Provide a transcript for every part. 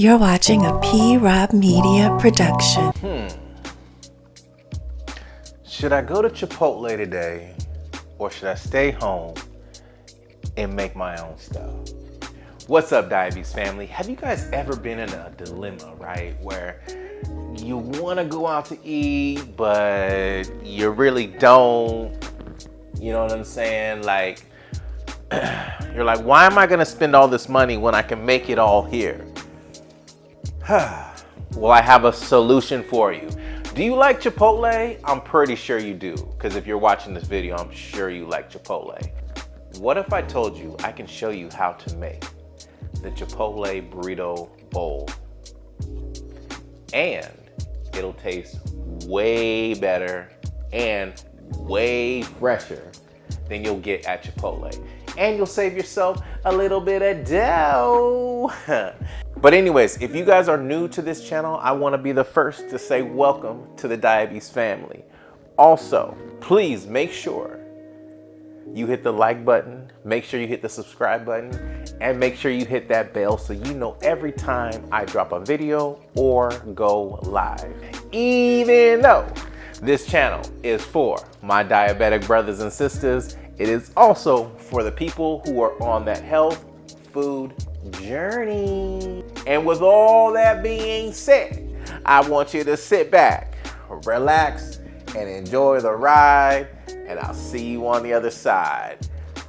You're watching a P-Rob Media production. Should I go to Chipotle today, or should I stay home and make my own stuff? What's up, DiaBEAST family? Have you guys ever been in a dilemma, right? Where you want to go out to eat, but you really don't. You know what I'm saying? Like, you're like, why am I going to spend all this money when I can make it all here? Well, I have a solution for you. Do you like Chipotle? I'm pretty sure you do, because if you're watching this video, I'm sure you like Chipotle. What if I told you I can show you how to make the Chipotle burrito bowl, and it'll taste way better and way fresher than you'll get at Chipotle, and you'll save yourself a little bit of dough. But anyways, if you guys are new to this channel, I want to be the first to say welcome to the DiaBEAST family. Also, please make sure you hit the like button, make sure you hit the subscribe button, and make sure you hit that bell so you know every time I drop a video or go live. Even though this channel is for my diabetic brothers and sisters, it is also for the people who are on that health food journey. And with all that being said, I want you to sit back, relax, and enjoy the ride, and I'll see you on the other side.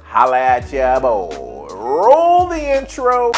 Holla at ya, boy. Roll the intro.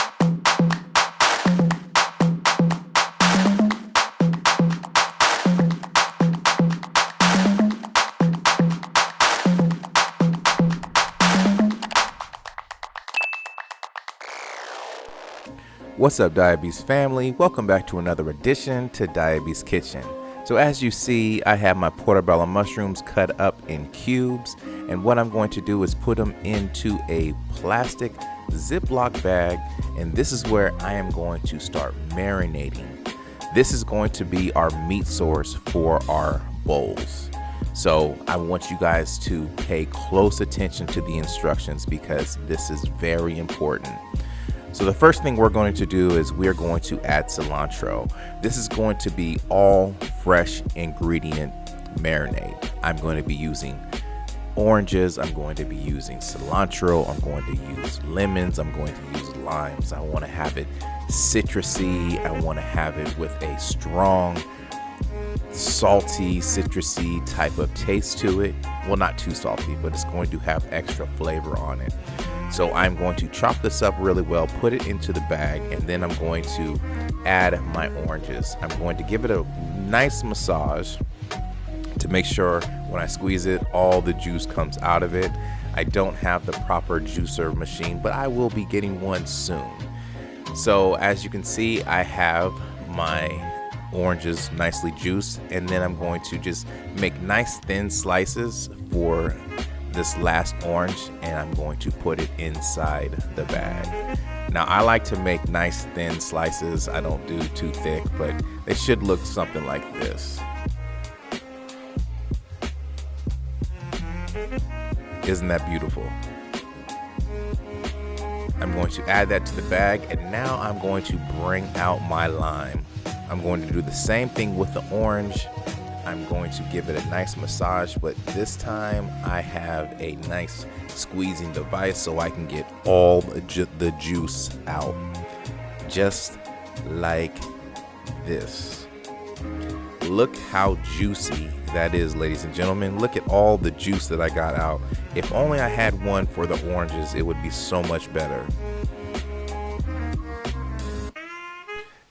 What's up, DiaBEAST family? Welcome back to another edition to DiaBEAST Kitchen. So as you see, I have my portobello mushrooms cut up in cubes, and what I'm going to do is put them into a plastic Ziploc bag, and this is where I am going to start marinating. This is going to be our meat source for our bowls. So I want you guys to pay close attention to the instructions because this is very important. So the first thing we're going to do is we're going to add cilantro. This is going to be all fresh ingredient marinade. I'm going to be using oranges, I'm going to be using cilantro, I'm going to use lemons, I'm going to use limes. I want to have it citrusy, I want to have it with a strong, salty, citrusy type of taste to it. Well, not too salty, but it's going to have extra flavor on it. So I'm going to chop this up really well, put it into the bag, and then I'm going to add my oranges. I'm going to give it a nice massage to make sure when I squeeze it, all the juice comes out of it. I don't have the proper juicer machine, but I will be getting one soon. So as you can see, I have my oranges nicely juiced, and then I'm going to just make nice thin slices for this last orange, and I'm going to put it inside the bag. Now I like to make nice thin slices. I don't do too thick, but they should look something like this. Isn't that beautiful? I'm going to add that to the bag, and now I'm going to bring out my lime. I'm going to do the same thing with the orange. I'm going to give it a nice massage, but this time I have a nice squeezing device so I can get all the juice out, just like this. Look how juicy that is, ladies and gentlemen. Look at all the juice that I got out. If only I had one for the oranges, it would be so much better.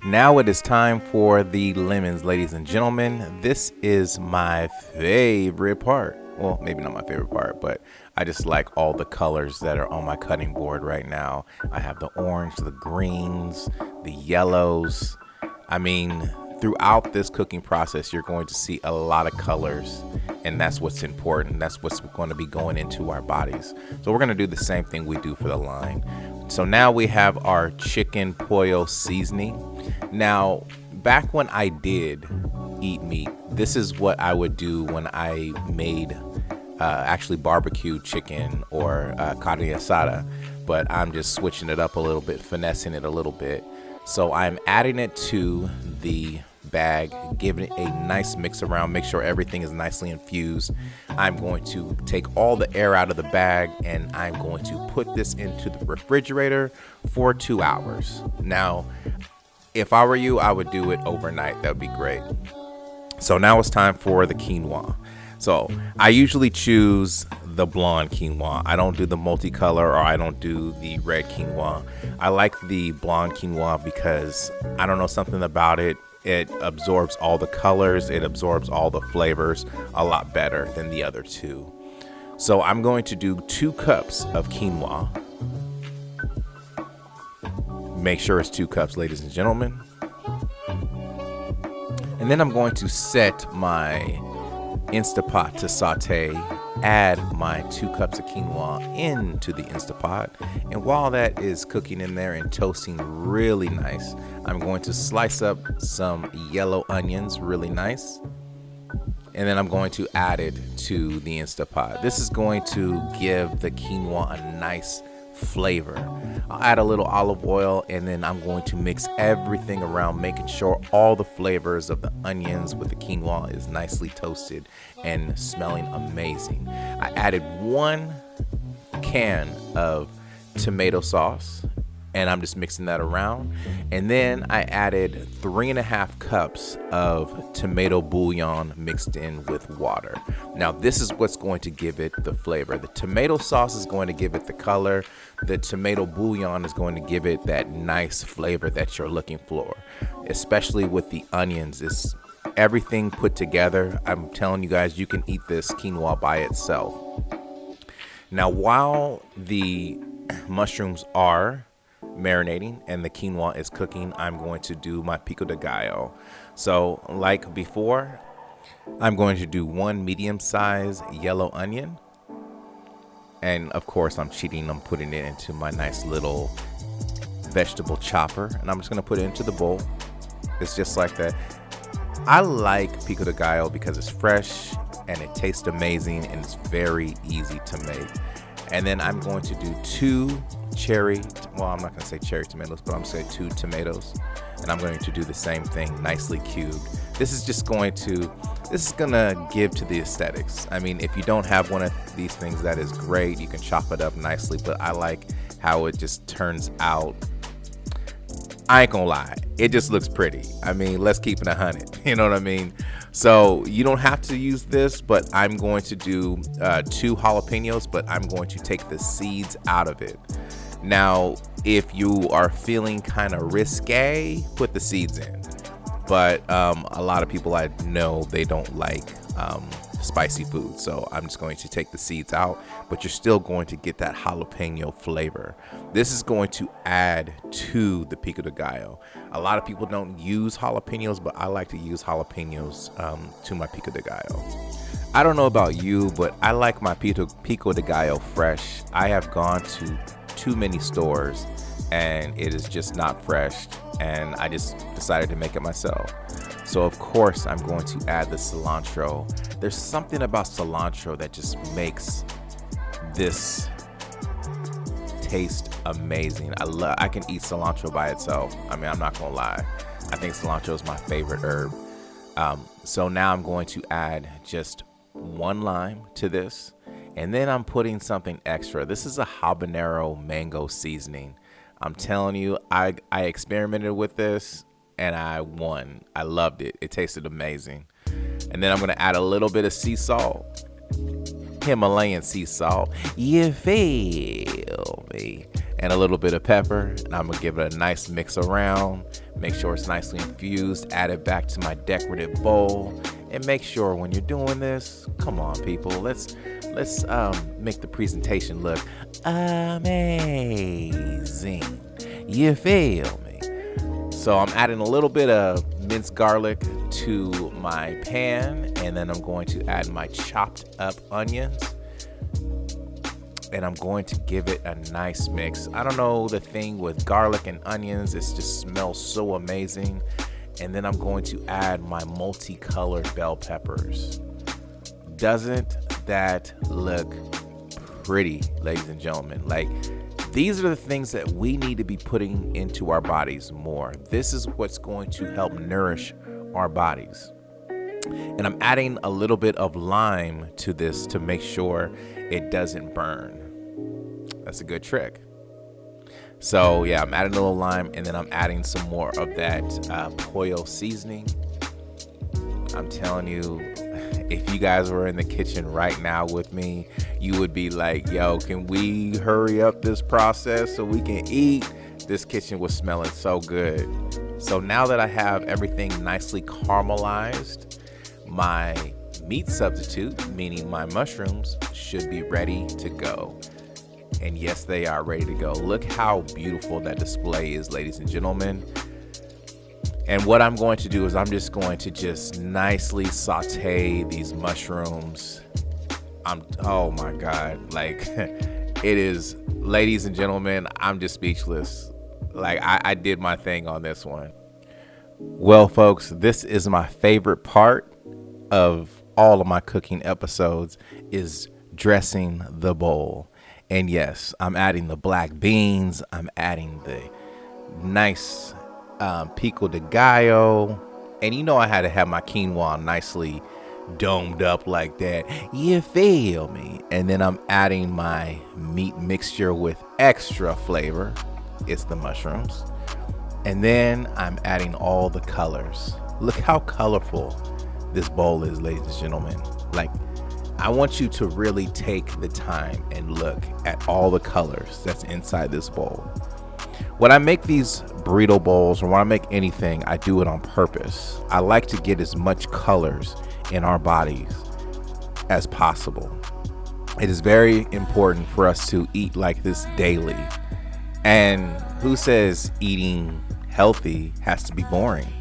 Now it is time for the lemons, ladies and gentlemen. This is my favorite part. Well, maybe not my favorite part, but I just like all the colors that are on my cutting board right now. I have the orange, the greens, the yellows. I mean, throughout this cooking process, you're going to see a lot of colors, and that's what's important. That's what's going to be going into our bodies. So we're going to do the same thing we do for the lime. So now we have our chicken pollo seasoning. Now, back when I did eat meat, this is what I would do when I made actually barbecue chicken or carne asada, but I'm just switching it up a little bit, finessing it a little bit. So I'm adding it to the bag, giving it a nice mix around, make sure everything is nicely infused. I'm going to take all the air out of the bag and I'm going to put this into the refrigerator for 2 hours. Now, if I were you, I would do it overnight. That would be great. So now it's time for the quinoa. So I usually choose the blonde quinoa. I don't do the multicolor, or I don't do the red quinoa. I like the blonde quinoa because I don't know, something about it. It absorbs all the colors. It absorbs all the flavors a lot better than the other two. So I'm going to do 2 cups of quinoa. Make sure it's 2 cups, ladies and gentlemen. And then I'm going to set my Instapot to saute, add my 2 cups of quinoa into the Instapot. And while that is cooking in there and toasting really nice, I'm going to slice up some yellow onions really nice. And then I'm going to add it to the Instapot. This is going to give the quinoa a nice flavor. I'll add a little olive oil, and then I'm going to mix everything around, making sure all the flavors of the onions with the quinoa is nicely toasted and smelling amazing. I added 1 can of tomato sauce, and I'm just mixing that around. And then I added 3.5 cups of tomato bouillon mixed in with water. Now this is what's going to give it the flavor. The tomato sauce is going to give it the color. The tomato bouillon is going to give it that nice flavor that you're looking for, especially with the onions. It's everything put together. I'm telling you guys, you can eat this quinoa by itself. Now, while the mushrooms are marinating and the quinoa is cooking, I'm going to do my pico de gallo. So like before, I'm going to do 1 medium-sized yellow onion. And of course, I'm cheating. I'm putting it into my nice little vegetable chopper, and I'm just going to put it into the bowl. It's just like that. I like pico de gallo because it's fresh and it tastes amazing and it's very easy to make. And then I'm going to do 2 cherry, well, I'm not going to say cherry tomatoes, but I'm going to say 2 tomatoes. And I'm going to do the same thing, nicely cubed. This is going to give to the aesthetics. I mean, if you don't have one of these things, that is great. You can chop it up nicely, but I like how it just turns out. I ain't gonna lie, it just looks pretty. I mean, let's keep it 100. You know what I mean? So you don't have to use this, but I'm going to do 2 jalapenos, but I'm going to take the seeds out of it. Now, if you are feeling kind of risque, put the seeds in. But a lot of people I know, they don't like spicy food, so I'm just going to take the seeds out, but you're still going to get that jalapeno flavor. This is going to add to the pico de gallo. A lot of people don't use jalapenos, but I like to use jalapenos to my pico de gallo. I don't know about you, but I like my pico de gallo fresh. I have gone to too many stores and it is just not fresh, and I just decided to make it myself. So of course I'm going to add the cilantro. There's something about cilantro that just makes this taste amazing. I can eat cilantro by itself. I mean, I'm not gonna lie. I think cilantro is my favorite herb. So now I'm going to add just 1 lime to this, and then I'm putting something extra. This is a habanero mango seasoning. I'm telling you, I experimented with this and I won. I loved it. It tasted amazing. And then I'm gonna add a little bit of sea salt, Himalayan sea salt. You feel me? And a little bit of pepper. And I'm gonna give it a nice mix around. Make sure it's nicely infused. Add it back to my decorative bowl. And make sure when you're doing this, come on, people, let's make the presentation look amazing. You feel me? So I'm adding a little bit of minced garlic to my pan, and then I'm going to add my chopped up onions, and I'm going to give it a nice mix. I don't know, the thing with garlic and onions, it just smells so amazing. And then I'm going to add my multicolored bell peppers. Doesn't that look pretty, ladies and gentlemen? Like, These are the things that we need to be putting into our bodies more. This is what's going to help nourish our bodies. And I'm adding a little bit of lime to this to make sure it doesn't burn. That's a good trick. So yeah, I'm adding a little lime, and then I'm adding some more of that pollo seasoning. I'm telling you, if you guys were in the kitchen right now with me, you would be like, yo, can we hurry up this process so we can eat? This kitchen was smelling so good. So now that I have everything nicely caramelized, my meat substitute, meaning my mushrooms, should be ready to go. And yes, they are ready to go. Look how beautiful that display is, ladies and gentlemen. And what I'm going to do is I'm just going to just nicely saute these mushrooms. Oh my God, like it is, ladies and gentlemen, I'm just speechless. Like I did my thing on this one. Well, folks, this is my favorite part of all of my cooking episodes, is dressing the bowl. And yes, I'm adding the black beans. I'm adding the nice Pico de Gallo. And you know I had to have my quinoa nicely domed up like that. You feel me? And then I'm adding my meat mixture with extra flavor. It's the mushrooms. And then I'm adding all the colors. Look how colorful this bowl is, ladies and gentlemen. Like, I want you to really take the time and look at all the colors that's inside this bowl. When I make these burrito bowls, or when I make anything, I do it on purpose. I like to get as much colors in our bodies as possible. It is very important for us to eat like this daily. And who says eating healthy has to be boring?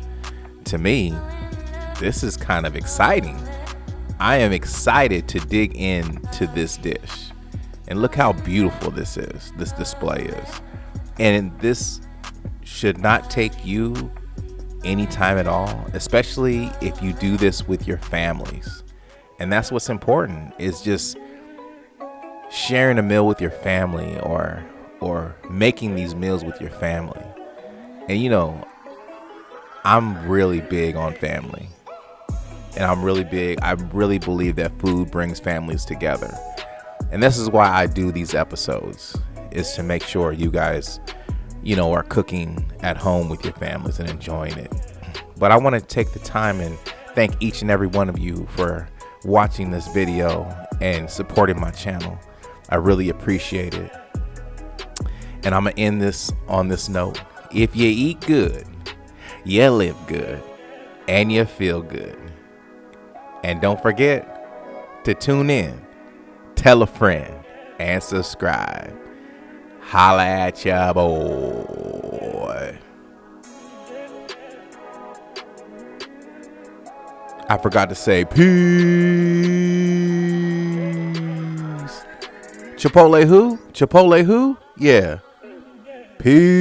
To me, this is kind of exciting. I am excited to dig into this dish. And look how beautiful this is, this display is. And this should not take you any time at all, especially if you do this with your families. And that's what's important, is just sharing a meal with your family, or making these meals with your family. And you know, I'm really big on family. And I really believe that food brings families together. And this is why I do these episodes, is to make sure you guys, you know, are cooking at home with your families and enjoying it. But I want to take the time and thank each and every one of you for watching this video and supporting my channel. I really appreciate it. And I'm going to end this on this note. If you eat good, you live good, and you feel good. And don't forget to tune in, tell a friend, and subscribe. Holla at ya, boy. I forgot to say peace. Chipotle who? Chipotle who? Yeah. Peace.